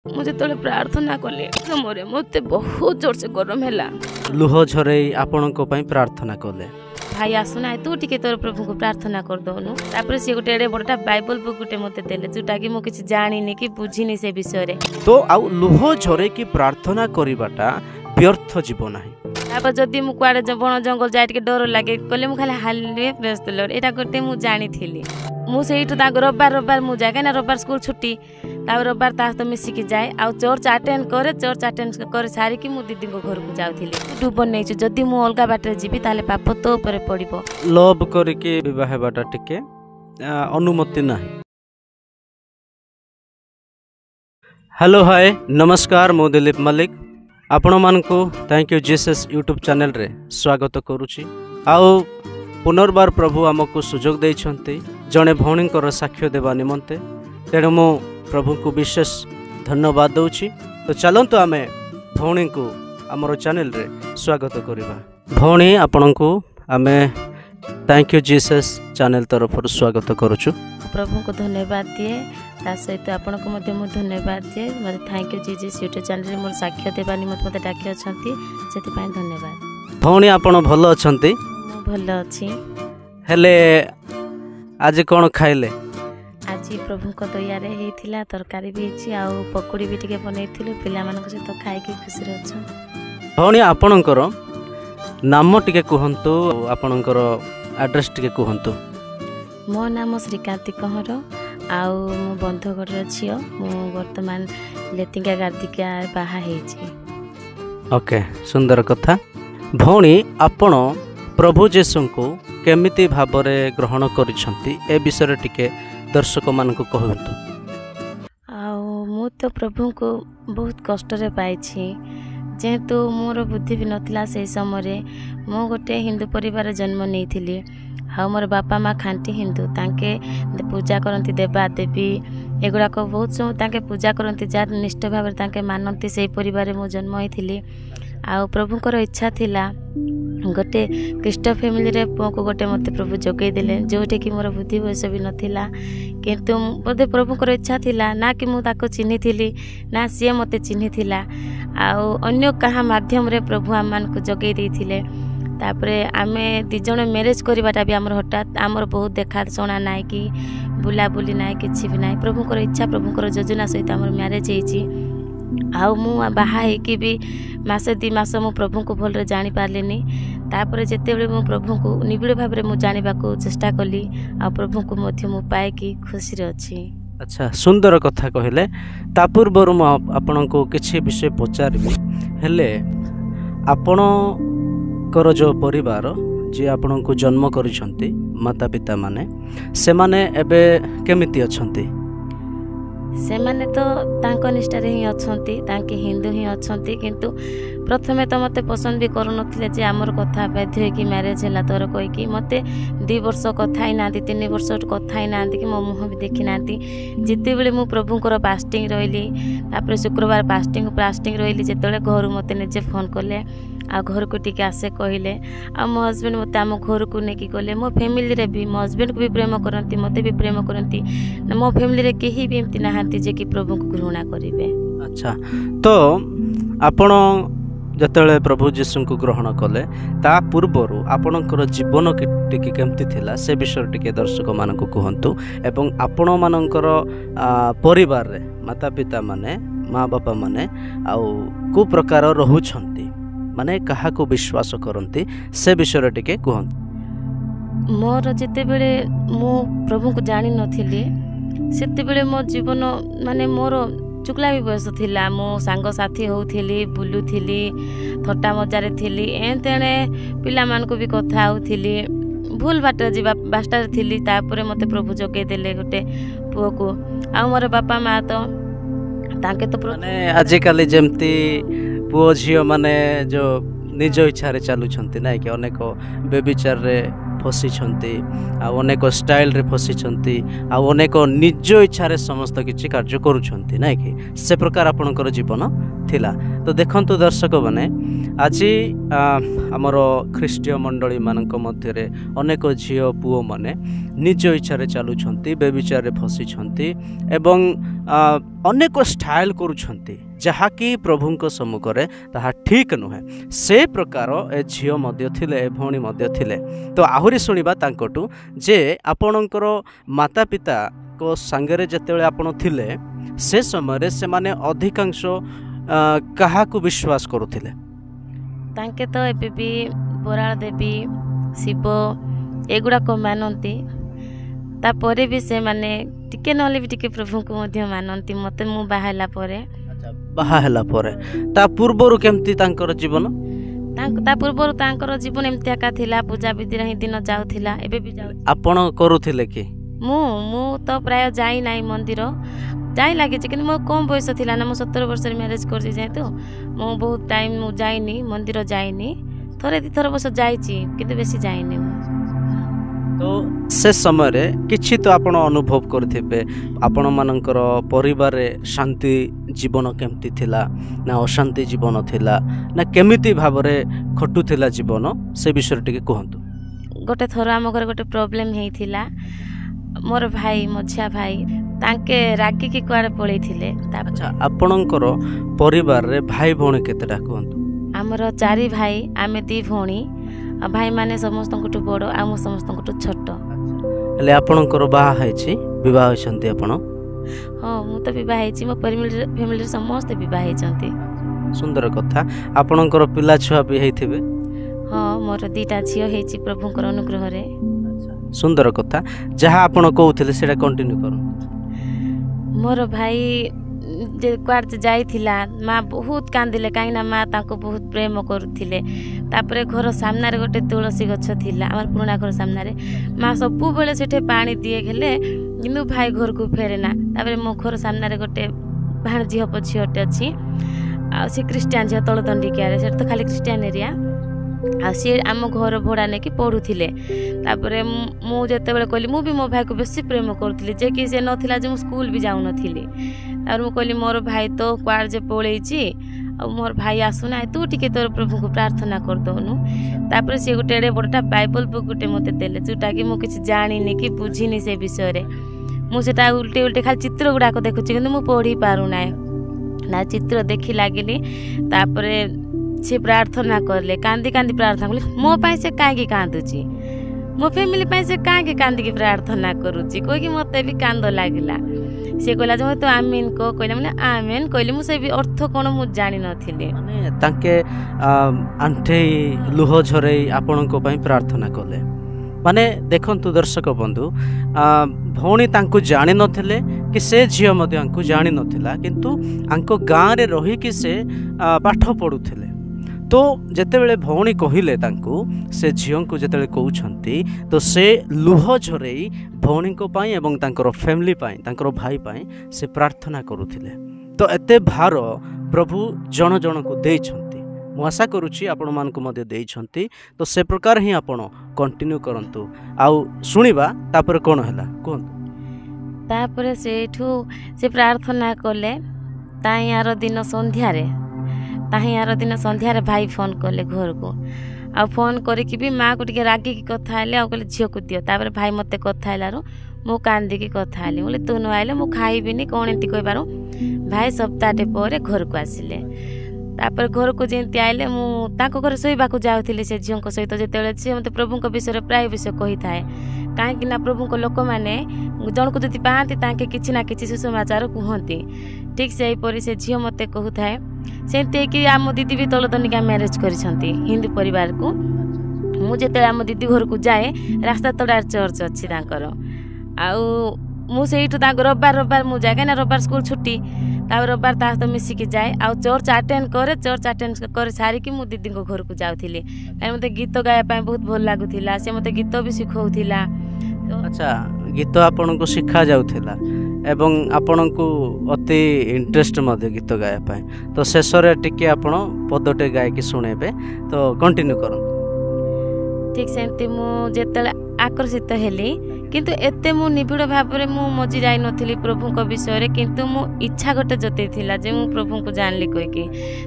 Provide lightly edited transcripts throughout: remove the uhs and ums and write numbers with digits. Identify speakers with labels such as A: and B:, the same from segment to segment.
A: मुझे तले प्रार्थना कले मोरे मते बहुत जोर से गरम हैला
B: लुह झरई आपण को पई प्रार्थना कले
A: भाई आसुना तू टिके तोर प्रभु को प्रार्थना कर दोनु तापर से गोटे एडे बडटा बाइबल बुक गोटे मते देले जोटा कि मो किछि जानिनी कि बुझिनी से विषय रे
B: तो आउ लुह झरई की प्रार्थना करिबाटा व्यर्थ जीवन नाही
A: तापर जदी मु कुआडे बन जंगल जाय टिके डर लागे कले मु खाली हालवे प्रेस लॉर्ड एटा गोटे मु जानि थिली मु सेइटु ता रविवार मु जाय ना रविवार स्कूल छुट्टी तापर रविवार ता तो मिसिकी जाए आ चर्च अटेंड करे सारी कि मु दीदी को घर को जाउथिली डुबन नै छु जदी मु अलगा बाटे जीबी ताले पाप तो ऊपर पड़िबो
B: लव करके विवाह बाटा टिके अनुमति नाही। हेलो हाय नमस्कार मु दिलीप मलिक आपण मानकु thank you Jesus YouTube channel रे स्वागत करूची आउ पुनर्बार प्रभु आमको सुजोग देइछंती जणे भौणींकर साक्ष्य देवा निमंते तेणु मु प्रभु को विशेष धन्यवाद दूची। तो चलतु आम भौणी को आमर चैनल रे स्वागत करवा भौणी आपण को आम थैंक यू जीसस चैनल तरफ स्वागत करुचु
A: प्रभु को धन्यवाद दिए ता सहित आपण को मध्य मु धन्यवाद दिए मते thank you Jesus YouTube channel रे मोर साक्ष्य देबा निमंते मते डाकी अछंती सेति पय धन्यवाद।
B: भौणी आपण भलो अछंती
A: मु भलो अछि
B: हेले आज कोन खाइले
A: आज प्रभु को दया रे हेथिला तरकारी भी अछि आ पकोड़ी भी टिके बनैथिलु पिला मानक से तो खाइ के खुशी रे छ।
B: भौणी आपणकर नाम टिके कहंतु आपणकर एड्रेस टिके कहंतु।
A: मो नाम श्रीकांति कहर आउ मो बंधगढ़ रे छियो मो वर्तमान लेतिंगा गार्दिका बाहा हेछि।
B: ओके सुंदर कथा भौणी आपण प्रभु जेसु को केमिति भाबरे ग्रहण करिसंती ए विषय टिके दर्शक मान को कहतु।
A: मु तो प्रभु को बहुत कष्ट रे पाइछि जेहेतु मोर बुद्धि भी नथिला से समय मु गोटे हिंदू परिवार जन्म नहीं आ मोर बापा माँ खांटी हिंदू तांके पूजा करती देवा देवी एगुड़ाक बहुत समय तांके पूजा करती जा निष्ठ भाव तांके मानती से परिवार मु जन्म होइथिली आ प्रभुकर इच्छा थिला गोटे ख्रीष्ट फैमिली रे पुआ को गोटे मते प्रभु जोगई देले जोटे कि मोर बुद्धि बयस भी नथिला किंतु बोधे प्रभुकर इच्छा थिला ना कि मु ताको चिन्हि थिली ना सी मते चिन्हि थिला आ अन्य कहा माध्यम रे प्रभु आम मान को जोगई देथिले तापरे आमे दी जण मैरिज करबाटा भी हमर हठात हमर बहुत देखा सोना नाय कि बुला बुली नाय किछि भी नाय प्रभुकर इच्छा प्रभुकर योजना सहित हमर मैरिज हेछि आउ मु बाहा कि भी मासे दी मास मु प्रभु को भल जानी पारलेनी तापर जेते बेले मु प्रभु को निबिड़ भाव में मु जानिबा को चेष्टा कली आ प्रभु को मध्य मु पाए कि खुशी रे अछि।
B: अच्छा सुंदर कथा कहले ता पूर्व मु आपन को किछि विषय पचारबी हेले आपन कर जो परिवार जे आपन को जन्म करिसंती माता पिता माने से माने एबे केमिति अछंती
A: से माने तो तांको निष्ठा रे ही अछंती तांके हिंदू ही अछंती किंतु प्रथमे तो मते पसंद भी करू नथिले जे हमर कथा बाध्य कि मैरिज हैला तोर कोइ कि मते 2 वर्ष कथा ही नांती 3 वर्ष कथा ही नांती कि मो मुह भी देखि नांती जिते बेले मु प्रभु को फास्टिंग रहिली तापर शुक्रवार फास्टिंग रहिली जेतले घर मते निजे फोन करले आ घर को टिके आसे कहले आ मो हस्बैंड मते आम घर को नेकी गले मो फैमिली रे भी मो हस्बैंड को भी प्रेम करती मते भी प्रेम करती मो फैमिली रे केही भी एमती नाहांती जे कि प्रभु को घृणा करिवे।
B: अच्छा तो आपण जतले प्रभु जीशु को ग्रहण कले ता पूर्वर आपणकर जीवन टिके केमती थिला से विषय टिके दर्शक मान को कहंतु एवं आपण मानकर परिवार रे माता पिता माने माँ बापा माने आउ को प्रकार रहुछंती माने कहा को विश्वास करती से विषय टिके कहंतु।
A: मोर जेते बेले मु प्रभु को जानि नथिली सेते बेले मो जीवन माने मोर चुकला भी बयस थिला मो सांग साथी होउथिली बुलुथिली थट्टा मजारे थिली एतेने पिला मान को भी कथा होउथिली भूल बाटर जीवा बास्टर थिली तापरे मते प्रभु जोगे देले गोटे पुओ को आ मोर बापा माँ तो ताके तो
B: माने आज काली जेमती पुओ झियो माने जो निज इच्छा रे चालू छंती ना कि अनेक बेबिचार रे फसी छंती आ अनेक स्टाइल रे फसी छंती आ अनेक निज इच्छा रे समस्त किछि कार्य करू छंती ना कि से प्रकार आपनकर जीवन थिला। तो देखंतु दर्शक माने आज आमर ख्रीष्टीय मंडली मानक मध्य अनेक झील पुओ माने निज इच्छा चलुछंती, बेविचार फसीछंती एवं अनेक स्टाइल करुछंती जहाँकि प्रभुंक सम्मुखरे ताहा ठीक नुहे। से प्रकार ए झील मध्य थिले, ए भौणी मध्य थिले। तो आहुरी सुनिबा तांकटू जे आपणकर माता पिता को संगरे जतेबेले आपण थिले से समय से माने अधिकांश काहाकू विश्वास करुथिले?
A: तांके तो एबे भी बराळ देवी, शिव एगुड़ा को मानती। तापरे भी से माने टिके नले भी टिके प्रभु को मध्य मानती। मते मु बाहाला परे
B: बाहाला परे ता पूर्वरु केमती तांकर जीवन?
A: ता पूर्वरु तांकर जीवन एमती आका थिला। पूजा विधि रही दिन जाउथिला, एबे भी जाउ।
B: आपण करुथिले कि? मु
A: तो प्राय जाई नाही मंदिर, जाई लागे कि मो कम बयस थिला ना। मो 17 वर्ष मैरिज कर जेतु मो बहुत टाइम मु जाइनी मंदिर, जाइनी थरे दी थर बस जाइची किंतु बेसी जाइनी।
B: तो से समय रे किछि तो आपण अनुभव करथिबे, आपण मानकर परिवार रे शांति जीवन केमती थिला ना अशांति जीवन थिला ना केमिति भाबरे खटु थिला जीवन, से विषय टिके कहंतु।
A: गोटे थर आम घर गोटे प्रॉब्लम हेई थिला। मोर भाई, मझिया भाई तांके रागी की कुआडे पळै थिले।
B: अच्छा, आपणकर परिवार रे भाई भौणी केतेटा कहंतु?
A: हमर 4 भाई, आमे 2 भौणी। भाई माने समस्त बड़ आ समस्त छोट।
B: हेले आपणकर बाहा हैछि, विवाह होइछन्ती आपण?
A: हाँ, मु तो विवाह हैछि। मो फैमिली समस्त विवाह हैछन्ती।
B: सुंदर कथा। आपणकर पिला छुआ भी हैथिबे?
A: हाँ, मोर 2टा झियो हैछि प्रभुंकर अनुग्रह रे।
B: सुंदर कथा। जहाँ आपण कहउथिले सेटा कंटिन्यू करू।
A: मोर भाई जे क्वार जाइथिला, माँ बहुत कांदिले कहीं माँ ताको बहुत प्रेम करुथिले। तापरे घर सामने गोटे तुलसी गछ थिला, आमर पुराना घर सामने। माँ सबु बेले सेठे पानी दिए गेले किंतु भाई घर को फेरे ना। तापरे मो घर सामने गोटे भाणजी हप झीलटे अच्छी, आ सी क्रिस्टियान झील तलदंडिकिया से तो खाली क्रिस्टियान एरिया। आ सी आम घर भड़ा नहीं पढ़ुले। तापरे मु जेतेबेले कहली, मु भी मो भाई को बेसी प्रेम करुଥିଲି जे कि से नथिला जे मु स्कूल भी जाउ नथिली। तार मु कहली मोर भाई तो क्वार जे पळेछि, आ मोर भाई आसुना, तू टिके तोर प्रभु को प्रार्थना कर दोनु। तापरे से गोटे एडे बड़टा बाइबल बुक गोटे मते देले, जोटा कि मु किछ जानिनी कि बुझिनी से विषय रे। मु सेटा उल्टे उल्टे खाली चित्र गुडा को देखुछि किंतु मु पढ़ी पारु नाय ना। चित्र देखि लागिली। तापरे से प्रार्थना करले, कांदी कांदी प्रार्थना करले। मो पाई से काहे कांदुची, मो फैमिली पाई से काहे कांदी की प्रार्थना करूची कोई कि मते भी कांद लागिला। से कहला जे तो आमीन को कहला, माने आमीन कहली। मु से भी अर्थ कोन मु जानि नथिले।
B: माने ताके आंठे लुह झरे आपन को पई प्रार्थना करले। माने देखंतु दर्शक बंधु, भौणी तांको जानि नथिले कि से झियो मध्ये आंको जानि नथिला, किंतु आंको गाँ रे रही कि से पाठ पढुथिले। तो जेतेबेले भौणी कहिले तांको, से झियो को जेतेबेले कहउछंती, तो से लुह झरेई भौणी को पाई एवं तांकर फैमिली पाई, तांकर भाई पाई से प्रार्थना करुथिले। तो एते भार प्रभु जन जन को देइछंती। मु आशा करूची आपण मान को मध्ये देइछंती। तो से प्रकार ही आपण कंटिन्यू करंतु। आउ सुनिबा तापर कोन हैला कोन?
A: तापर सेठू से प्रार्थना कले। ताई यार दिन संध्या रे, ताही यार दिन संध्या रे भाई फोन कले घर को। आ फोन करिकि भी माँ को टिके रागी की कथा आले, आ कहले झियो को दियो। तापर भाई मते कथा आलारो मु कांदी की कथा आले। बोले तू न आइले मु खाइबिनी कोन एंती कहि पारो। भाई सप्ताहटे पर घर को आसिले। तापर घर को जेंती आइले, मु ताको घर सोइबा को जाउथिले से झियो को सहित। जेतेबेले से मते प्रभु को विषय प्राय विषय कहि थाए, काहे कि ना प्रभु को लोक माने जन को जति पाती ताके किछि ना किछि सुसमाचार कहंती। ठीक से परी से झियो मते कहु थाए। सेंते कि आम दीदी भी तलदनिका मैरिज करिसंती हिंदू परिवार को। मु जेते आम दीदी घर को जाए, रास्ता तोड़ार चर्च अच्छी तांकर। आउ मु सेठु तांको रविवार मु जाए, कहीं रविवार स्कूल छुट्टी। तापर रविवार ता तो मिसिकी जाए, आउ चर्च अटेंड करे। चर्च अटेंड करे सारिकी मु दीदी को घर को जाउथिली। काहे मते गीत गाया पय बहुत भल लागुथिला। से मते गीत भी सिखौथिला।
B: अच्छा, गीत आपन को सिखा जाउथिला एवं आपन को अति इंटरेस्ट मध्ये गीत गाया पाए। तो शेष रे टिके आपण पदटे गाय के सुनेबे। तो कंटिन्यू करू।
A: ठीक सेंती मु जेतले आकर्षित हेली किंतु एते मु निबिड़ भाव में मु मजी जाई नथिली प्रभु को विषय रे किंतु मु इच्छा गोटे जते थिला जे मु प्रभु को जानली कोई की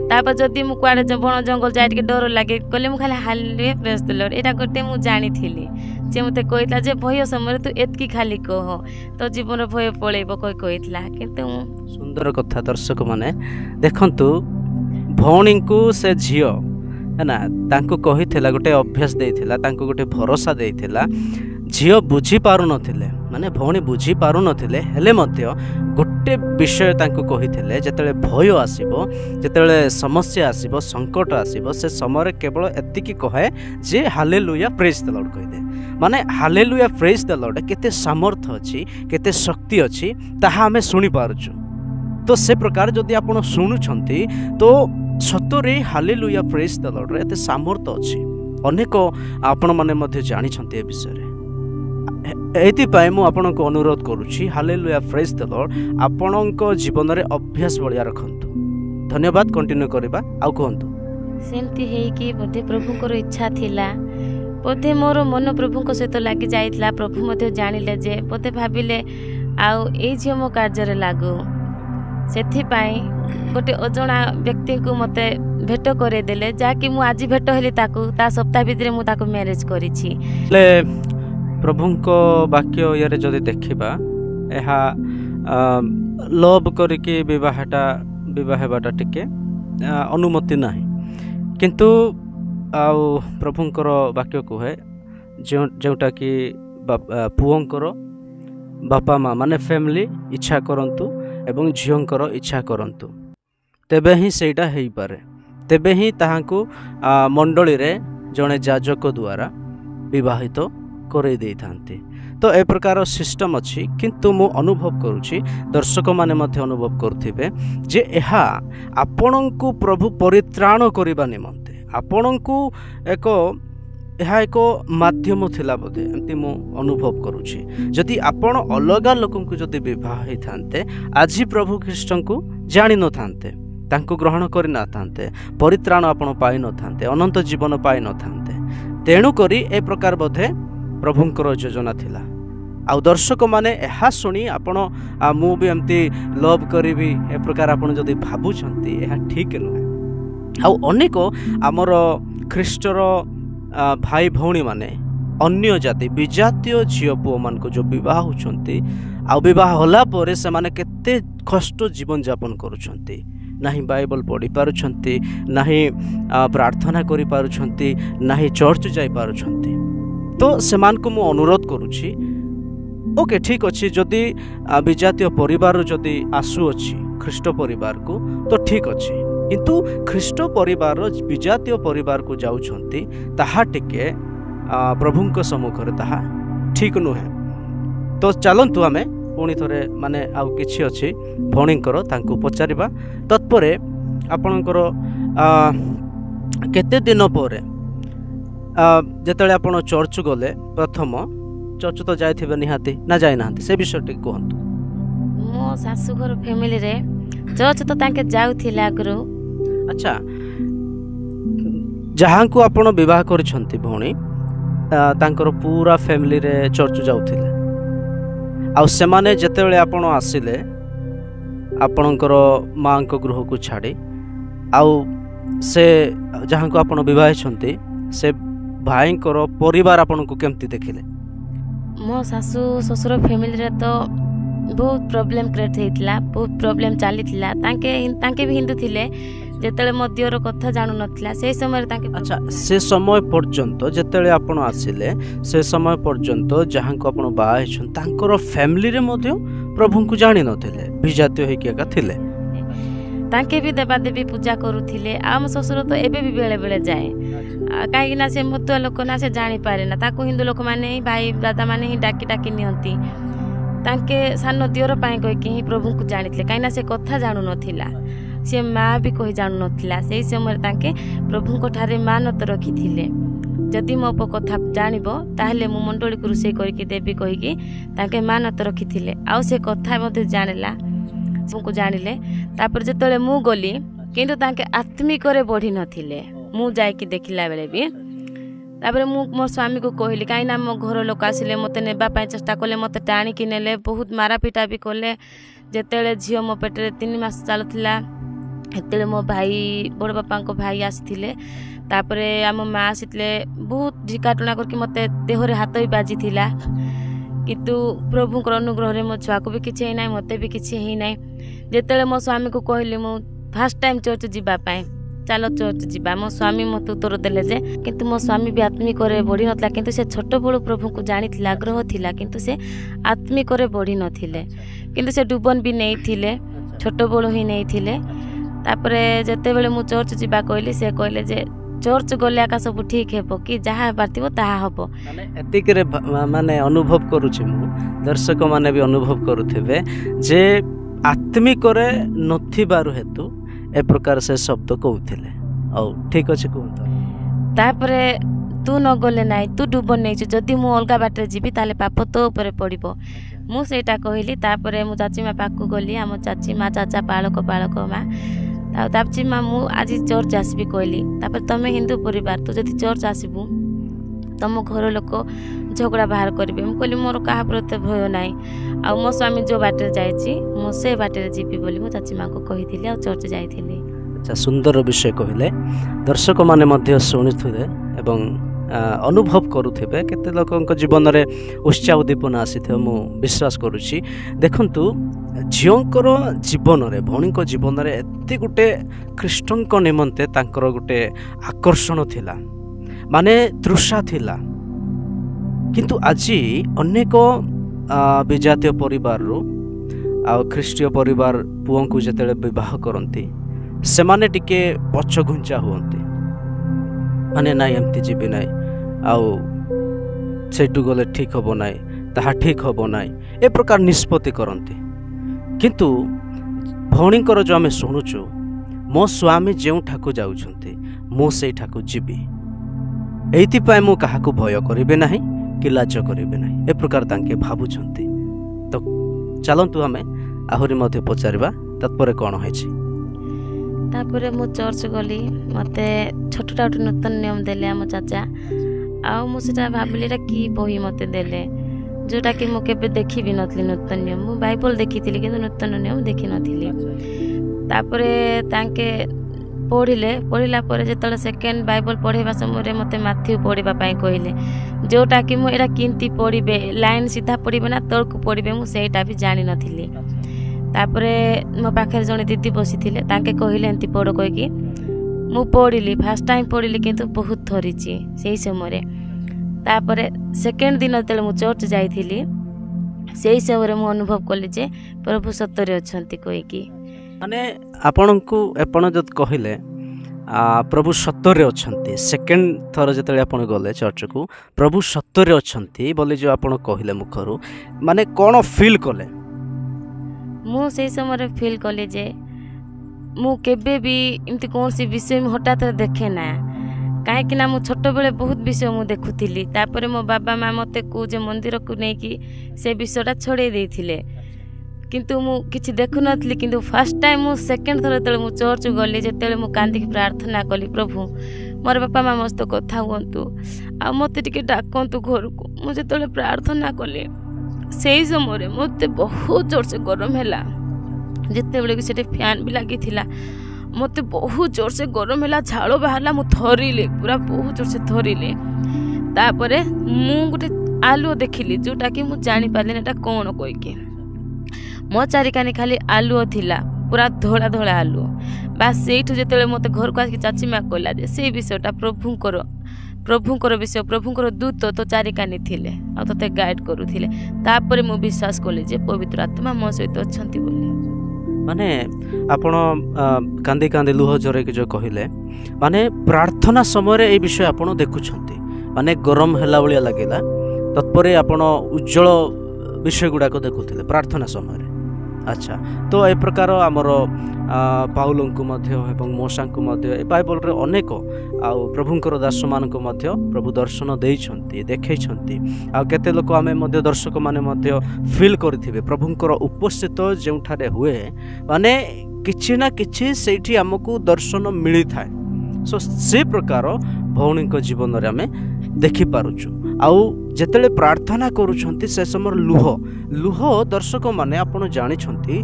A: तापर जदी मु कुआडे बण जंगल जाय के डर लागे कहले मु खाली हाले प्रेस द लॉर्ड एटा गोटे मु जानी थिली जे मते कहितला जे भय समय तू एतकी खाली कह तो जीवन भय पळेबो कोई कहितला किंतु
B: सुंदर कथा दर्शक माने देखंतु भौणी को से झियो है ना तांको कहिथिला गोटे अभ्यास देइथिला तांको गोटे भरोसा देइथिला झियो बुझी पारु नथिले माने भौणी बुझी पारु नथिले हेले मध्य गोटे विषय तांको कहिथिले जेतेले भय आसीबो जेतेले समस्या आसीबो संकट आसीबो से समय केवल एतिकी कहे जे हालेलुया प्रेज द लॉर्ड कहि दे माने हालेलुया प्रेज द लॉर्ड केते सामर्थ्य अछि केते शक्ति अछि ताहा हमें सुनि पारुछु तो से प्रकार जदि आपण शुणुछंती तो सतरे हालेलुया प्रेज द लॉर्ड रे एते सामर्थ्य अछि अनेक आपण माने मध्ये जानिछंती ए विषय रे एति पाए मु आपनको अनुरोध करूछि हालेलुया प्रेज द लॉर्ड आपणको जीवन रे अभ्यास बलिया रखंतु धन्यवाद कंटिन्यू करबा आ कहंतु
A: सेमती हे कि बोधे प्रभु को इच्छा थिला बोधे मोर मन प्रभु को सहित लागि जाइतला प्रभु मध्ये जानिले जे बोधे भाबिले आउ ए जे मो कार्य रे लागू सेथि पाई गोटे अजणा व्यक्ति को मते भेट करे देले जाकि मु आज भेट हेली ताकू ता सप्ताह भीतर मु ताकू मैरिज करिछि
B: ले प्रभुको वाक्य यारे जदि देखिबा एहा लव करिके विवाहटा टिके अनुमति नाही किंतु आउ प्रभुंकर वाक्य कहे जोटा कि पुओंकर बापा माँ माने फैमिली इच्छा करंतु एवं झीओंकर इच्छा करंतु तेबे ही सेटा हेई पारे तेबे ही ताहांकु मंडली रे जणे जाजक द्वारा विवाहित करे देई थांती तो ए प्रकार सिस्टम अछि किंतु मु अनुभव करूछि दर्शक माने मध्य अनुभव करथिबे जे एहा आपणंकु प्रभु परित्राण करिबा निमंते आपणंकु एक माध्यम थिला बोधे एमती मु अनुभव करूछि जदि आपण अलगा लोकंकु जदि विवाह हे थांते आज प्रभु ख्रीष्ट को जानि न थांते तांको ग्रहण करि न थांते परित्राण आपण पाइ न थांते अनंत जीवन पाइ न थांते तेणु करी ए प्रकार बोधे प्रभुंकर योजना थिला आ दर्शक माने एहा सुनी आपण मु भी एमती लव करिवि ए प्रकार आपण जदि भाबुछंती एहा ठीक न आ अनेक हमर ख्रीष्टर भाई भौणी माने अन्य जाति विजातीय झील पुओ मान को जो विवाह होती आ विवाह होला परे से माने केते कष्ट जीवन यापन करुछंती नाही बाइबल पढ़ी पारुछंती नाही प्रार्थना करि पारुछंती नाही चर्च जाई पारुछंती तो सेमान को मु अनुरोध करूछि ओके ठीक अच्छी जदि विजातीय परिवार जदि आसु अच्छी ख्रीष्ट परिवार को तो ठीक अच्छी किंतु ख्रीष्ट परिवार विजातीय परिवार को जाउछंती ताहा टिके प्रभुंक सम्मुखरे ताहा ठीक नुहे तो चलंतु आमे पुणी थरे माने आउ किछि अछि भौणींकर तांको पचारिबा तत्परे आपणकर केते दिन परे जेतले आपण चर्च गले प्रथम चर्च तो जाइथिबे निहाती ना जाय नाहांती से विषय टिक कहंतु
A: मो सासु घर फैमिली रे चर्च तो तांके जाउथिला गुरु
B: अच्छा जहाँ को आपण विवाह करिसंती भौणी तांकर पूरा फैमिली रे चर्च जाउथिले आ सेमाने जेतेबेले आपण आसिले आपणकर माँ को गृह को छाड़ी आउ से जहाँ को आपण विवाह छंती से भाई परिवार आपण को केमती देखिले
A: मो सासु ससुर फैमिली रे तो बहुत प्रॉब्लम क्रिएट हेतिला बहुत प्रॉब्लम चलीथिला तांके भी हिंदू थिले जेतेले मध्यर कथा जानु नथिला से समय तांके
B: अच्छा से समय पर्यंत जेतेले आपण आसिले से समय पर्यंत जहाँ को आपण बाहे छन तांकर फैमिली रे मध्य प्रभु को जानि नथिले विजातीय हे किया थिले
A: तांके भी देवादेवी पूजा करूथिले आम ससुर तो एबे भी बेले बेले जाए कहीं ना से मत लोक ना से जानी पारे ना ताको हिंदू लोक माने ही भाई दादा माने ही डाकी डाकी नियंती तांके सान दियर पाए कहि कि प्रभु को जानिथिले कहीं ना से कथा जानु नथिला से माँ भी कही जानु नथिला से समय तांके प्रभु को ठारे मानत रखिथिले जदि मो कथा जानिबो ताहले मु मंडली को रुसे करके देबी कहि कि तांके मानत रखिथिले आ से कथा मते जानिला को जानिले तापर जेतले मु गली किंतु तांके आत्मिक रे बढ़ी नथिले मु जाय कि देखिला बेले भी तापर मु मो स्वामी को कहली कहीं मो घर लोक आसिले मत नेबाई चेष्टा कले मत टाणिकी नेले बहुत मारापिटा भी कले जिते झील मो पेटे 3 मास चलुला हेते मो भाई बड़ बापा भाई आसी तापरे आम माँ आसी बहुत झिकाटुणा करके मत देहरे हाथ भी बाजी थिला किंतु प्रभुंकर अनुग्रह मो छुआ को भी किसी है ना मत भी किसी है ना जिते मो स्वामी को कहली मु फास्ट टाइम चर्च जीवाई चलो चर्च जीवा मो स्वामी मत उत्तर देले जे किंतु मो स्वामी भी आत्मिक बढ़ी नथिला किंतु से छोट बड़ प्रभु को जानी आग्रह थिला किंतु से आत्मिक बढ़ी नथिले किंतु से डुबन भी नहीं थिले छोट बड़ ही नहीं थिले तापरे जेते बेले मु चर्च जीवा कहली से कहले जे चर्च गले आका सब ठीक हेबो कि जहाँ बारथिबो ताहा हबो
B: माने एतिक रे माने अनुभव करूछि मु दर्शक माने भी अनुभव करूथिबे जे आत्मिक रे नथिबारु हेतु ए प्रकार से शब्द कहूथिले औ ठीक अछि कहतो
A: तापरे तू न गले नाइ तू डुबन नै छु जदी मु अलगा बाटे जीबी ताले पाप तो ऊपर पड़िबो मु सेटा कहली तापरे मु चाची मा पाकु गली हम चाची मा चाचा पालक माँ तापची माँ मु आज चर्च आसबी कहली तापर तमे हिंदू परिवार तू जदि चर्च आसबू तुम घर लोक झगड़ा बाहर करेंगे मुझे कहली मोर क्या प्रति भय ना आ मो स्वामी जो बाटर जाइए मो से बाटर जीवी बोली मो चाची माँ को कही आ चर्च जाइली।
B: अच्छा सुंदर विषय कहले दर्शक माने शुणुवे एवं अनुभव करुवे केते लोक जीवन में उत्साह उद्दीपना आसी मु विश्वास करुच्ची देखंतु झीओंकर जीवन में भौणी जीवन में एत गोटे ख्रीष्टों निमंते तांकर गोटे आकर्षण थिला माने तृषा थिला किंतु आज अनेक विजातीय परिवार आ ख्रीष्टीय परिवार पुओं को जेतेले विवाह करती से माने टिके पछ घुंचा हुअंती माने ना एमती जीवी ना आउ सेठू गले ठीक हम ना ताहा ठीक हम ना ए प्रकार निष्पत्ति करती किंतु भौणीकर जो आम शुणुचु मो स्वामी जो ठाकु जाउछंती मो से ठाकु जीवी एइतिपाई मु काहाकु भय करिबे नाही कि लाज करिबे नाही ए प्रकार तांके भाबुछंती। तो चलंतु आमे आहुरी मध्ये पचारिबा तत्परे कोन होइछि।
A: तापरे मु चर्च गली मते छोटटा नूतन नियम देले हम चाचा आ मु सेटा भाबलीटा की बही मते देले जोटा कि मु केबे देखि भी नथली नूतन नियम मु बाइबल देखिथिली किंतु नूतन नियम देखि नथिली। तापरे तांके पढ़ला जो सेकेंड बाइबल पढ़ेबा समय मते मैथ्यू पढ़ा कहले जोटा कि मुझे किंती पढ़े लाइन सीधा पढ़े ना तौक पढ़े मुझे भी जानी नी तापरे मो पाखे जड़े दीदी बसी थे कहले एमती पढ़ कहीकि मु पढ़ी फास्ट टाइम पढ़ी किंतु बहुत थरी से समय तापरे सेकेंड दिन जो चर्च जाइली से समय मु अनुभव कली जे प्रभु सतरे अच्छी कहीकि
B: माने आपण को आपण जब कहले प्रभु सत्तरे अच्छे सेकेंड थर जो आपण गले चर्च को प्रभु सत्तरे अच्छे बोली जो आपण कहले मुखरू माने कौन फील कले
A: मु से समय फील कले जे मु केबे भी इमती कौन सी विषय में हठात देखे ना कहीं ना मु छोट बेले बहुत विषय मु देखुली तापर मो बाबा माँ मते को जे मंदिर को लेकिन से विषयटा छड़े देथिले किंतु मु किछि देखु नथली किंतु फर्स्ट टाइम मु सेकेंड थर तले मु चर्च गली जेतेले मु कांदिक प्रार्थना कली प्रभु मोर बापा माँ मस्त कथा हुंतु आ मते टिके डाकंतु घर को मु जेतेले प्रार्थना कली सेही समय मते बहुत जोर से गरम हैला जेतेबेले कि सेटे फैन भी लागी थिला मते बहुत जोर से गरम हैला झालो बाहरला मु थरिले पूरा बहुत जोर से थरिले तापरे मु गुटे आलू देखिली जोटा कि मु जानि पारले एटा कोन कोइ के मो चारिकानी खाली आलू थिला पूरा धोला धोला आलू बास सेठू जेतेले मते घर को आके चाची माँ कहला जे से विषयटा प्रभुंकर विषय प्रभुंकर दूत तो चारिकानी थिले आ तते गाइड करूथिले तापरे मो विश्वास कले जे पवित्र आत्मा मो सहित अछंती बोली
B: माने आपण कांदी कांदी लुह जरे के जो कहले माने प्रार्थना समय रे ए विषय आपण देखुछंती माने गरम हैला बलिया लागेला तत्परे आपण उज्जवल विषय गुड़ा को देखुले प्रार्थना समय। अच्छा तो ए प्रकार आमर पाउलों को मोसा को बाइबल रे अनेक आउ प्रभुंकर दास मान को प्रभु दर्शन देइछंती देखैछंती आ केते लोक आमे मध्य दर्शक माने फील करथिबे प्रभुंकर उपस्थित जेउठारे हुए माने किछि ना किछि सेठी हमकु दर्शन मिली थाए। सो से प्रकार ଭଉଣୀଙ୍କ ଜୀବନରେ ଆମେ ଦେଖିପାରୁଛୁ। ଆଉ ଯେତେବେଳେ ପ୍ରାର୍ଥନା କରୁଛନ୍ତି ସେ ସମୟରେ ଲୁହ ଦର୍ଶକମାନେ ଆପଣ ଜାଣିଛନ୍ତି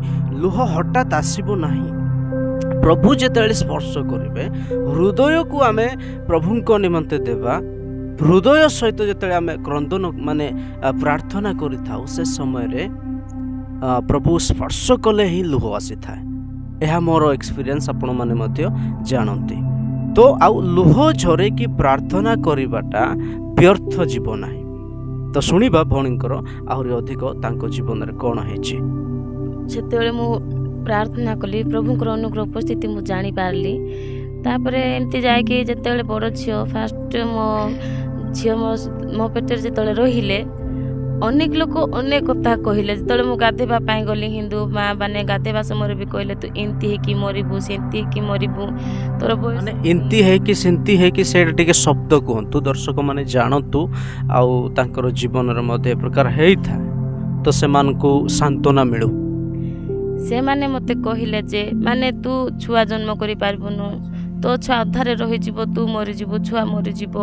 B: ଲୁହ ହଠାତ୍ ଆସିବ ନାହିଁ। ପ୍ରଭୁ ଯେତେବେଳେ ସ୍ପର୍ଶ କରିବେ ହୃଦୟକୁ ଆମେ ପ୍ରଭୁଙ୍କ ନିମନ୍ତେ ଦେବା, ହୃଦୟ ସହିତ ଯେତେବେଳେ ଆମେ କ୍ରନ୍ଦନ ପ୍ରାର୍ଥନା କରିଥାଉ ସେ ସମୟରେ ପ୍ରଭୁ ସ୍ପର୍ଶ କଲେ ହିଁ ଲୁହ ଆସିଥାଏ। ଏହା ମୋର ଏକ୍ସପିରିଏନ୍ସ, ଆପଣମାନେ ମଧ୍ୟ ଜାଣନ୍ତି। ତ ଆଉ ଲୁହ ଝରେଇକି ପ୍ରାର୍ଥନା କରିବାଟା ବ୍ୟର୍ଥ ଯିବ ନାହିଁ। ତ ଶୁଣିବା ଭଉଣୀଙ୍କର ଆହୁରି ଅଧିକ ତାଙ୍କ ଜୀବନରେ କ'ଣ ହେଇଛି।
A: ସେତେବେଳେ ମୁଁ ପ୍ରାର୍ଥନା କଲି, ପ୍ରଭୁଙ୍କର ଅନୁଗ୍ରହ ଉପସ୍ଥିତି ମୁଁ ଜାଣିପାରିଲି। ତାପରେ ଏମିତି ଯାଇକି ଯେତେବେଳେ ବଡ଼ ଝିଅ ଫାଷ୍ଟ ମୋ ଝିଅ ମୋ ପେଟରେ ଯେତେବେଳେ ରହିଲେ ଅନେକ ଲୋକ ଅନେକ କଥା କହିଲେ। ଯେତେବେଳେ ମୁଁ ଗାଧୋଇବା ପାଇଁ ଗଲି, ହିନ୍ଦୁ ମାଆ ମାନେ ଗାଧୋଇବା ସମୟରେ ବି କହିଲେ ତୁ ଏମିତି ହେଇକି ମରିବୁ, ସେମିତି ହେଇକି ମରିବୁ, ତୋର ବୟସ
B: ଏମିତି ହେଇକି ସେମିତି ହେଇକି, ସେଇଟା ଟିକେ ଶବ୍ଦ କୁହନ୍ତୁ ଦର୍ଶକମାନେ ଜାଣନ୍ତୁ ଆଉ ତାଙ୍କର ଜୀବନରେ ମଧ୍ୟ ଏ ପ୍ରକାର ହେଇଥାଏ ତ ସେମାନଙ୍କୁ ସାନ୍ତ୍ୱନା ମିଳୁ।
A: ସେମାନେ ମୋତେ କହିଲେ ଯେ ତୁ ଛୁଆ ଜନ୍ମ କରିପାରିବୁନୁ, ତୋ ଛୁଆ ଅଧାରେ ରହିଯିବ, ତୁ ମରିଯିବୁ, ଛୁଆ ମରିଯିବ,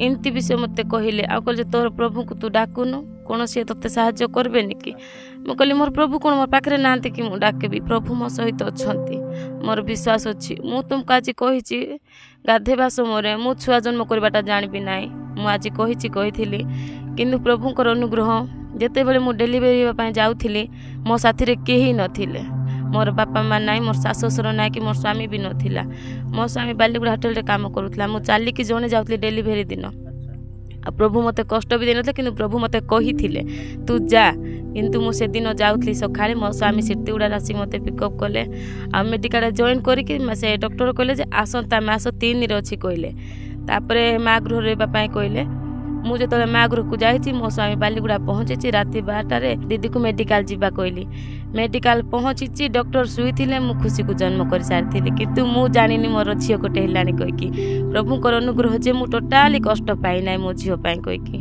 A: ଏମିତି ବି ସେ ମୋତେ କହିଲେ। ଆଉ କହିଲେ ଯେ ତୋର ପ୍ରଭୁଙ୍କୁ ତୁ ଡାକୁନୁ, କ'ଣ ସିଏ ତୋତେ ସାହାଯ୍ୟ କରିବେନି କି? ମୁଁ କହିଲି ମୋର ପ୍ରଭୁ କ'ଣ ମୋ ପାଖରେ ନାହାନ୍ତି କି ମୁଁ ଡାକିବି? ପ୍ରଭୁ ମୋ ସହିତ ଅଛନ୍ତି, ମୋର ବିଶ୍ୱାସ ଅଛି। ମୁଁ ତୁମକୁ ଆଜି କହିଛି ଗାଧୋଇବା ସମୟରେ ମୁଁ ଛୁଆ ଜନ୍ମ କରିବାଟା ଜାଣିବି ନାହିଁ, ମୁଁ ଆଜି କହିଥିଲି। କିନ୍ତୁ ପ୍ରଭୁଙ୍କର ଅନୁଗ୍ରହ, ଯେତେବେଳେ ମୁଁ ଡେଲିଭରି ହେବା ପାଇଁ ଯାଉଥିଲି ମୋ ସାଥିରେ କେହି ନଥିଲେ। ମୋର ବାପା ମା ନାହିଁ, ମୋର ଶାଶୁ ଶ୍ୱଶୁର ନାହିଁ, କି ମୋର ସ୍ୱାମୀ ବି ନଥିଲା। ମୋ ସ୍ୱାମୀ ବାଲିଗୁଡ଼ା ହୋଟେଲରେ କାମ କରୁଥିଲା। ମୁଁ ଚାଲିକି ଜଣେ ଯାଉଥିଲି ଡେଲିଭରି ଦିନ। ଆଉ ପ୍ରଭୁ ମୋତେ କଷ୍ଟ ବି ଦେଇନଥିଲେ, କିନ୍ତୁ ପ୍ରଭୁ ମୋତେ କହିଥିଲେ ତୁ ଯା। କିନ୍ତୁ ମୁଁ ସେଦିନ ଯାଉଥିଲି ସକାଳେ, ମୋ ସ୍ୱାମୀ ସିଟିଗୁଡ଼ାରେ ଆସିକି ମୋତେ ପିକଅପ୍ କଲେ। ଆଉ ମେଡ଼ିକାଲରେ ଜଏନ୍ କରିକି ସେ ଡକ୍ଟର କହିଲେ ଯେ ଆସନ୍ତା ମାସ 3ରେ ଅଛି କହିଲେ। ତାପରେ ମାଆ ଗୃହ ରହିବା ପାଇଁ କହିଲେ। ମୁଁ ଯେତେବେଳେ ମାଆ ଗୃହକୁ ଯାଇଛି, ମୋ ସ୍ୱାମୀ ବାଲିଗୁଡ଼ା ପହଞ୍ଚିଛି ରାତି 12ଟାରେ। ଦିଦିକୁ ମେଡ଼ିକାଲ ଯିବା କହିଲି। ମେଡ଼ିକାଲ ପହଞ୍ଚିଛି, ଡକ୍ଟର ଶୋଇଥିଲେ, ମୁଁ ଖୁସିକୁ ଜନ୍ମ କରିସାରିଥିଲି। କିନ୍ତୁ ମୁଁ ଜାଣିନି ମୋର ଝିଅ ଗୋଟେ ହେଲାଣି କହିକି। ପ୍ରଭୁଙ୍କର ଅନୁଗ୍ରହ ଯେ ମୁଁ ଟୋଟାଲି କଷ୍ଟ ପାଇନାହିଁ ମୋ ଝିଅ ପାଇଁ କହିକି।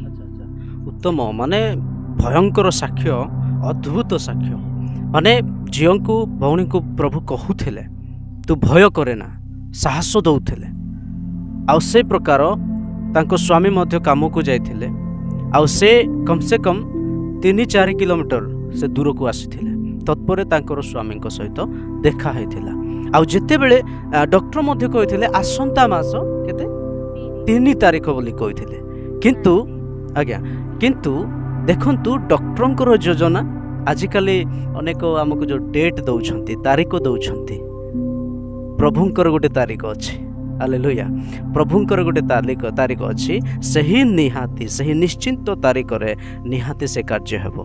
B: ଉତ୍ତମ, ଭୟଙ୍କର ସାକ୍ଷ୍ୟ, ଅଦ୍ଭୁତ ସାକ୍ଷ୍ୟ। ଝିଅଙ୍କୁ ଭଉଣୀଙ୍କୁ ପ୍ରଭୁ କହୁଥିଲେ ତୁ ଭୟ କରେନା, ସାହସ ଦଉଥିଲେ। ଆଉ ସେ ପ୍ରକାର ତାଙ୍କ ସ୍ୱାମୀ ମଧ୍ୟ କାମକୁ ଯାଇଥିଲେ। ଆଉ ସେ କମ୍ ସେ କମ୍ 3-4 କିଲୋମିଟର ସେ ଦୂରକୁ ଆସିଥିଲେ। ତତ୍ପରେ ତାଙ୍କର ସ୍ୱାମୀଙ୍କ ସହିତ ଦେଖା ହେଇଥିଲା। ଆଉ ଯେତେବେଳେ ଡକ୍ଟର ମଧ୍ୟ କହିଥିଲେ ଆସନ୍ତା ମାସ 3 ତାରିଖ ବୋଲି କହିଥିଲେ। କିନ୍ତୁ ଦେଖନ୍ତୁ ଡକ୍ଟରଙ୍କର ଯୋଜନା, ଆଜିକାଲି ଅନେକ ଆମକୁ ଯେଉଁ ଡେଟ୍ ଦେଉଛନ୍ତି, ତାରିଖ ଦେଉଛନ୍ତି, ପ୍ରଭୁଙ୍କର ଗୋଟେ ତାରିଖ ଅଛି। ହାଲେଲୁୟା। ପ୍ରଭୁଙ୍କର ଗୋଟେ ତାରିଖ ଅଛି। ସେହି ନିଶ୍ଚିନ୍ତ ତାରିଖରେ ନିହାତି ସେ କାର୍ଯ୍ୟ ହେବ।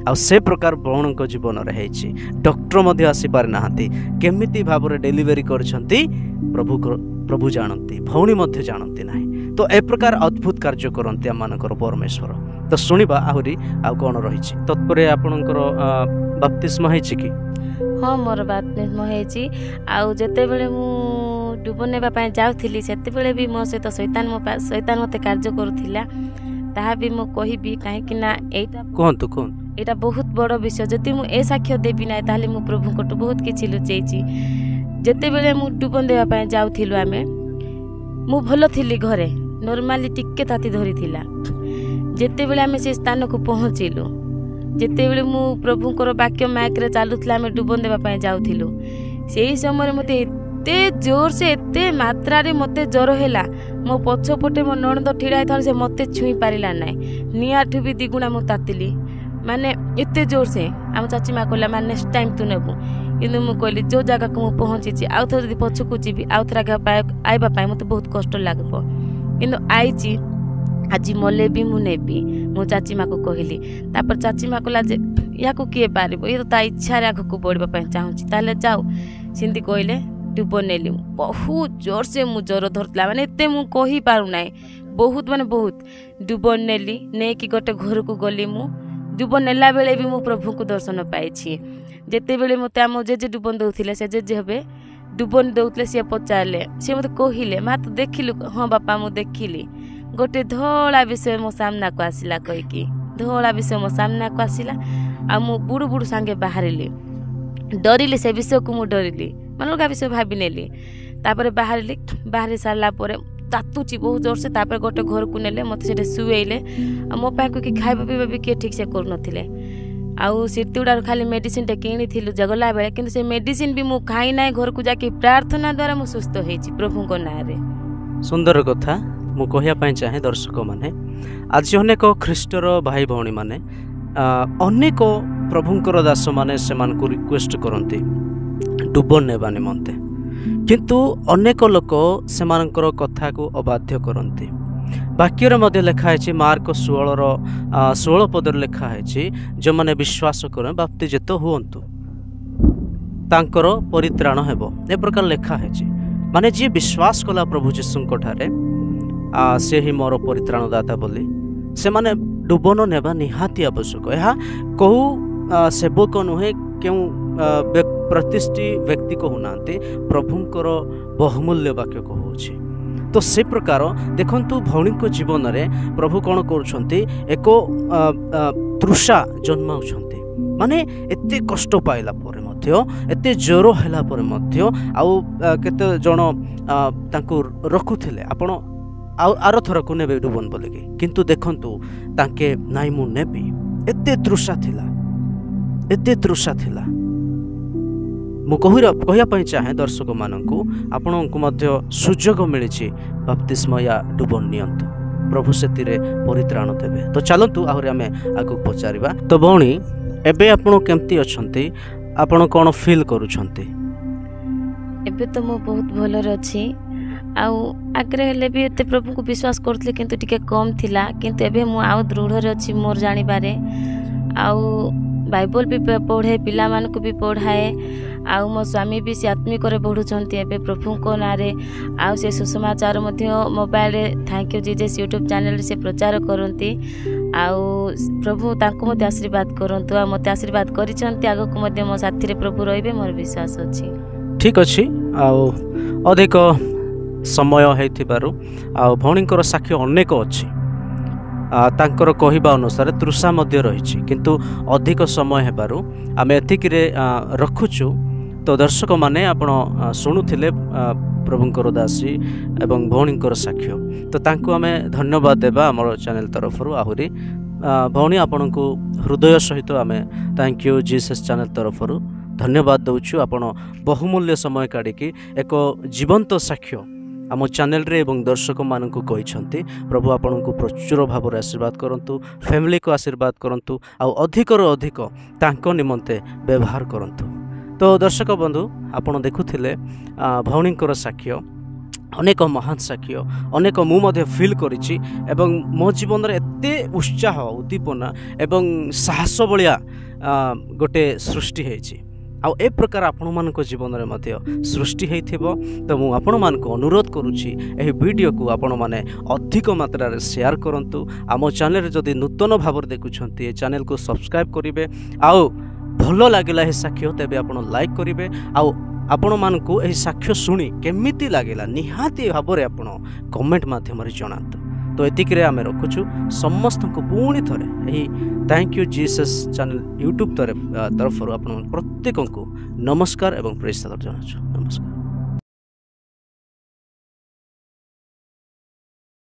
B: ଆଉ ସେ ପ୍ରକାର ଭଉଣୀଙ୍କ ଜୀବନରେ ହେଇଛି। ଡକ୍ଟର ମଧ୍ୟ ଆସିପାରି ନାହାନ୍ତି, କେମିତି ଭାବରେ ଡେଲିଭରି କରିଛନ୍ତି ପ୍ରଭୁ ଜାଣନ୍ତି, ଭଉଣୀ ମଧ୍ୟ ଜାଣନ୍ତି ନାହିଁ। ତ ଏ ପ୍ରକାର ଅଦ୍ଭୁତ କାର୍ଯ୍ୟ କରନ୍ତି ଆମମାନଙ୍କର ପରମେଶ୍ୱର। ତ ଶୁଣିବା ଆହୁରି ଆଉ କ'ଣ ରହିଛି। ତତ୍ପରେ ଆପଣଙ୍କର ବାପ୍ତିସ୍ମ ହେଇଛି କି?
A: ହଁ, ମୋର ବାପ୍ତିସ୍ମ ହେଇଛି। ଆଉ ଯେତେବେଳେ ମୁଁ ଡୁବ ନେବା ପାଇଁ ଯାଉଥିଲି, ସେତେବେଳେ ବି ମୋ ସହିତ ଶୈତାନ ମୋତେ କାର୍ଯ୍ୟ କରୁଥିଲା। ତାହା ବି ମୁଁ କହିବି, କାହିଁକି ନା
B: କୁହନ୍ତୁ।
A: ଏଇଟା ବହୁତ ବଡ଼ ବିଷୟ। ଯଦି ମୁଁ ଏ ସାକ୍ଷ୍ୟ ଦେବି ନାହିଁ ତାହେଲେ ମୁଁ ପ୍ରଭୁଙ୍କଠୁ ବହୁତ କିଛି ଲୁଚେଇଛି। ଯେତେବେଳେ ମୁଁ ଡୁବ ଦେବା ପାଇଁ ଯାଉଥିଲୁ, ମୁଁ ଭଲ ଥିଲି ଘରେ, ନର୍ମାଲି ଟିକେ ତାତି ଧରିଥିଲା। ଯେତେବେଳେ ଆମେ ସେ ସ୍ଥାନକୁ ପହଞ୍ଚିଲୁ, ଯେତେବେଳେ ମୁଁ ପ୍ରଭୁଙ୍କର ବାକ୍ୟ ମାଇକ୍ରେ ଚାଲୁଥିଲା, ଆମେ ଡୁବ ଦେବା ପାଇଁ ଯାଉଥିଲୁ, ସେହି ସମୟରେ ମୋତେ ଏତେ ଜୋରସେ, ଏତେ ମାତ୍ରାରେ ମୋତେ ଜ୍ୱର ହେଲା। ମୋ ପଛପଟେ ମୋ ନଣନ୍ଦ ଠିଡ଼ା ହେଇଥିଲା, ସେ ମୋତେ ଛୁଇଁ ପାରିଲା ନାହିଁ। ନିଆଁଠୁ ବି ଦ୍ୱିଗୁଣା ମୁଁ ତାତିଲି, ଏତେ ଜୋରସେ। ଆମ ଚାଚୀ ମା କହିଲା ନେକ୍ସଟ ଟାଇମ୍ ତୁ ନେବୁ। କିନ୍ତୁ ମୁଁ କହିଲି ଯେଉଁ ଜାଗାକୁ ମୁଁ ପହଞ୍ଚିଛି, ଆଉ ଥରେ ଯଦି ପଛକୁ ଯିବି, ଆଉ ଥରେ ଆଇବା ପାଇଁ ମୋତେ ବହୁତ କଷ୍ଟ ଲାଗିବ। କିନ୍ତୁ ଆଇଛି, ଆଜି ମଲେ ବି ମୁଁ ନେବି, ମୁଁ ଚାଚୀ ମାକୁ କହିଲି। ତାପରେ ଚାଚୀ ମା କହିଲା ଯେ ୟାକୁ କିଏ ପାରିବ, ଇଏ ତ ତା ଇଚ୍ଛାରେ ଆଗକୁ ବଢ଼ିବା ପାଇଁ ଚାହୁଁଛି, ତାହେଲେ ଯାଉ। ସେମିତି କହିଲେ ଡୁବ ନେଲି। ବହୁତ ଜୋରସେ ମୁଁ ଜ୍ୱର ଧରିଥିଲା, ଏତେ ମୁଁ କହିପାରୁନାହିଁ। ବହୁତ ଡୁବ ନେଲି। ନେଇକି ଗୋଟେ ଘରକୁ ଗଲି। ମୁଁ ଡୁବ ନେଲା ବେଳେ ବି ମୁଁ ପ୍ରଭୁଙ୍କୁ ଦର୍ଶନ ପାଇଛି। ଯେତେବେଳେ ମୋତେ ଆମ ଜେଜେ ଡୁବ ଦେଉଥିଲେ, ସେ ଜେଜେ ହେବେ, ଡୁବ ଦେଉଥିଲେ, ସିଏ ପଚାରିଲେ, ସିଏ ମୋତେ କହିଲେ ମା ତୁ ଦେଖିଲୁ? ହଁ ବାପା ମୁଁ ଦେଖିଲି। ଗୋଟେ ଧଳା ବିଷୟ ମୋ ସାମ୍ନାକୁ ଆସିଲା କହିକି, ଧଳା ବିଷୟ ମୋ ସାମ୍ନାକୁ ଆସିଲା। ଆଉ ମୁଁ ବୁଡ଼ୁ ସାଙ୍ଗେ ବାହାରିଲି। ଡରିଲି, ସେ ବିଷୟକୁ ମୁଁ ଡରିଲି, ଅଲଗା ବିଷୟ ଭାବି ନେଲି। ତାପରେ ବାହାରି ସାରିଲା ପରେ ତାତୁଛି ବହୁତ ଜୋରସେ। ତାପରେ ଗୋଟେ ଘରକୁ ନେଲେ ମୋତେ ସେଠି ଶୁଏଇଲେ। ଆଉ ମୋ ପାଖକୁ କି ଖାଇବା ପିଇବା ବି କିଏ ଠିକ୍ସେ କରୁନଥିଲେ। ଆଉ ସେତେଗୁଡ଼ାରୁ ଖାଲି ମେଡ଼ିସିନଟେ କିଣିଥିଲୁ ଗଲାବେଳେ, କିନ୍ତୁ ସେ ମେଡ଼ିସିନ ବି ମୁଁ ଖାଇ ନାହିଁ। ଘରକୁ ଯାଇକି ପ୍ରାର୍ଥନା ଦ୍ୱାରା ମୁଁ ସୁସ୍ଥ ହେଇଛି ପ୍ରଭୁଙ୍କ ନାଁରେ।
B: ସୁନ୍ଦର କଥା। ମୁଁ କହିବା ପାଇଁ ଚାହେଁ ଦର୍ଶକମାନେ, ଆଜି ଅନେକ ଖ୍ରୀଷ୍ଟର ଭାଇ ଭଉଣୀମାନେ ଅନେକ ପ୍ରଭୁଙ୍କର ଦାସମାନେ ସେମାନଙ୍କୁ ରିକ୍ୱେଷ୍ଟ କରନ୍ତି ଡୁବ ନେବା ନିମନ୍ତେ, କିନ୍ତୁ ଅନେକ ଲୋକ ସେମାନଙ୍କର କଥାକୁ ଅବାଧ୍ୟ କରନ୍ତି। ବାକ୍ୟରେ ମଧ୍ୟ ଲେଖା ହେଇଛି, ମାର୍କ 16 ପଦରେ ଲେଖା ହେଇଛି, ଯେଉଁମାନେ ବିଶ୍ୱାସ କରେ ବାପ୍ତିଜିତ ହୁଅନ୍ତୁ ତାଙ୍କର ପରିତ୍ରାଣ ହେବ। ଏ ପ୍ରକାର ଲେଖା ହେଇଛି। ମାନେ ଯିଏ ବିଶ୍ୱାସ କଲା ପ୍ରଭୁ ଯୀଶୁଙ୍କ ଠାରେ ସେ ହିଁ ମୋର ପରିତ୍ରାଣଦାତା ବୋଲି, ସେମାନେ ଡୁବନ ନେବା ନିହାତି ଆବଶ୍ୟକ। ଏହା କେଉଁ ସେବକ ନୁହେଁ, କେଉଁ ପ୍ରତିଷ୍ଠି ବ୍ୟକ୍ତି କହୁନାହାନ୍ତି, ପ୍ରଭୁଙ୍କର ବହୁମୂଲ୍ୟ ବାକ୍ୟ କହୁଅଛି। ତ ସେ ପ୍ରକାର ଦେଖନ୍ତୁ, ଭଉଣୀଙ୍କ ଜୀବନରେ ପ୍ରଭୁ କ'ଣ କରୁଛନ୍ତି, ଏକ ତୃଷା ଜନ୍ମାଉଛନ୍ତି। ମାନେ ଏତେ କଷ୍ଟ ପାଇଲା ପରେ ମଧ୍ୟ, ଏତେ ଜ୍ୱର ହେଲା ପରେ ମଧ୍ୟ, ଆଉ କେତେ ଜଣ ତାଙ୍କୁ ରଖୁଥିଲେ, ଆପଣ ଆଉ ଆରଥରକୁ ନେବେ ଡୁବନ ବୋଲିକି, କିନ୍ତୁ ଦେଖନ୍ତୁ ତାଙ୍କେ ନାଇଁ ମୁଁ ନେବି। ଏତେ ତୃଷା ଥିଲା, ଏତେ ତୃଷା ଥିଲା। ମୁଁ କହିବା ପାଇଁ ଚାହେଁ ଦର୍ଶକମାନଙ୍କୁ, ଆପଣଙ୍କୁ ମଧ୍ୟ ସୁଯୋଗ ମିଳିଛି ବାପ୍ତିସ୍ମୟା ଡୁବନ ନିଅନ୍ତୁ, ପ୍ରଭୁ ସେଥିରେ ପରିତ୍ରାଣ ଦେବେ। ତ ଚାଲନ୍ତୁ ଆହୁରି ଆମେ ଆଗକୁ ପଚାରିବା। ତ ଭଉଣୀ, ଏବେ ଆପଣ କେମିତି ଅଛନ୍ତି? ଆପଣ କ'ଣ ଫିଲ୍ କରୁଛନ୍ତି?
A: ଏବେ ତ ମୁଁ ବହୁତ ଭଲରେ ଅଛି। ଆଉ ଆଗରେ ହେଲେ ବି ଏତେ ପ୍ରଭୁଙ୍କୁ ବିଶ୍ୱାସ କରୁଥିଲି, କିନ୍ତୁ ଟିକେ କମ୍ ଥିଲା। କିନ୍ତୁ ଏବେ ମୁଁ ଆଉ ଦୃଢ଼ରେ ଅଛି ମୋର ଜାଣିବାରେ। ଆଉ ବାଇବଲ ବି ପଢ଼େ, ପିଲାମାନଙ୍କୁ ବି ପଢ଼ାଏ। ଆଉ ମୋ ସ୍ୱାମୀ ବି ସେ ଆତ୍ମିକରେ ବଢ଼ୁଛନ୍ତି ଏବେ ପ୍ରଭୁଙ୍କ ନାଁରେ। ଆଉ ସେ ସୁସମାଚାର ମଧ୍ୟ ମୋବାଇଲରେ ଥ୍ୟାଙ୍କ ୟୁ ଜିଜସ୍ ୟୁଟ୍ୟୁବ୍ ଚ୍ୟାନେଲରେ ସେ ପ୍ରଚାର କରନ୍ତି। ଆଉ ପ୍ରଭୁ ତାଙ୍କୁ ମଧ୍ୟ ଆଶୀର୍ବାଦ କରନ୍ତୁ, ଆଉ ମୋତେ ଆଶୀର୍ବାଦ କରିଛନ୍ତି। ଆଗକୁ ମଧ୍ୟ ମୋ ସାଥିରେ ପ୍ରଭୁ ରହିବେ, ମୋର ବିଶ୍ୱାସ ଅଛି।
B: ଠିକ୍ ଅଛି। ଆଉ ଅଧିକ ସମୟ ହେଇଥିବାରୁ ଆଉ ଭଉଣୀଙ୍କର ସାକ୍ଷୀ ଅନେକ ଅଛି, ତାଙ୍କର କହିବା ଅନୁସାରେ ତୃଷା ମଧ୍ୟ ରହିଛି, କିନ୍ତୁ ଅଧିକ ସମୟ ହେବାରୁ ଆମେ ଏତିକିରେ ରଖୁଛୁ। ତ ଦର୍ଶକମାନେ, ଆପଣ ଶୁଣୁଥିଲେ ପ୍ରଭୁଙ୍କର ଦାସୀ ଏବଂ ଭଉଣୀଙ୍କର ସାକ୍ଷ୍ୟ। ତ ତାଙ୍କୁ ଆମେ ଧନ୍ୟବାଦ ଦେବା ଆମର ଚ୍ୟାନେଲ ତରଫରୁ। ଆହୁରି ଭଉଣୀ, ଆପଣଙ୍କୁ ହୃଦୟ ସହିତ ଆମେ ଥ୍ୟାଙ୍କ ୟୁ ଜିସସ୍ ଚ୍ୟାନେଲ ତରଫରୁ ଧନ୍ୟବାଦ ଦେଉଛୁ। ଆପଣ ବହୁମୂଲ୍ୟ ସମୟ କାଢ଼ିକି ଏକ ଜୀବନ୍ତ ସାକ୍ଷ୍ୟ ଆମ ଚ୍ୟାନେଲରେ ଏବଂ ଦର୍ଶକମାନଙ୍କୁ କହିଛନ୍ତି। ପ୍ରଭୁ ଆପଣଙ୍କୁ ପ୍ରଚୁର ଭାବରେ ଆଶୀର୍ବାଦ କରନ୍ତୁ, ଫ୍ୟାମିଲିକୁ ଆଶୀର୍ବାଦ କରନ୍ତୁ, ଆଉ ଅଧିକରୁ ଅଧିକ ତାଙ୍କ ନିମନ୍ତେ ବ୍ୟବହାର କରନ୍ତୁ। ତ ଦର୍ଶକ ବନ୍ଧୁ, ଆପଣ ଦେଖୁଥିଲେ ଭଉଣୀଙ୍କର ସାକ୍ଷ୍ୟ, ଅନେକ ମହାନ ସାକ୍ଷ୍ୟ, ଅନେକ ମୁଁ ମଧ୍ୟ ଫିଲ୍ କରିଛି। ଏବଂ ମୋ ଜୀବନରେ ଏତେ ଉତ୍ସାହ, ଉଦ୍ଦୀପନା ଏବଂ ସାହସ ଭଳିଆ ଗୋଟେ ସୃଷ୍ଟି ହେଇଛି। ଆଉ ଏ ପ୍ରକାର ଆପଣମାନଙ୍କ ଜୀବନରେ ମଧ୍ୟ ସୃଷ୍ଟି ହେଇଥିବ। ତ ମୁଁ ଆପଣମାନଙ୍କୁ ଅନୁରୋଧ କରୁଛି, ଏହି ଭିଡ଼ିଓକୁ ଆପଣମାନେ ଅଧିକ ମାତ୍ରାରେ ସେୟାର କରନ୍ତୁ। ଆମ ଚ୍ୟାନେଲରେ ଯଦି ନୂତନ ଭାବରେ ଦେଖୁଛନ୍ତି, ଏ ଚ୍ୟାନେଲକୁ ସବସ୍କ୍ରାଇବ୍ କରିବେ। ଆଉ ଭଲ ଲାଗିଲା ଏହି ସାକ୍ଷ୍ୟ, ତେବେ ଆପଣ ଲାଇକ୍ କରିବେ। ଆଉ ଆପଣମାନଙ୍କୁ ଏହି ସାକ୍ଷ୍ୟ ଶୁଣି କେମିତି ଲାଗିଲା ନିହାତି ଭାବରେ ଆପଣ କମେଣ୍ଟ ମାଧ୍ୟମରେ ଜଣାନ୍ତୁ। ତ ଏତିକିରେ ଆମେ ରଖୁଛୁ। ସମସ୍ତଙ୍କୁ ପୁଣି ଥରେ ଏହି thank you Jesus channel YouTube ତରଫରୁ ଆପଣ ପ୍ରତ୍ୟେକଙ୍କୁ ନମସ୍କାର ଏବଂ ପ୍ରେଜ୍ ଜଣାଉଛୁ। ନମସ୍କାର।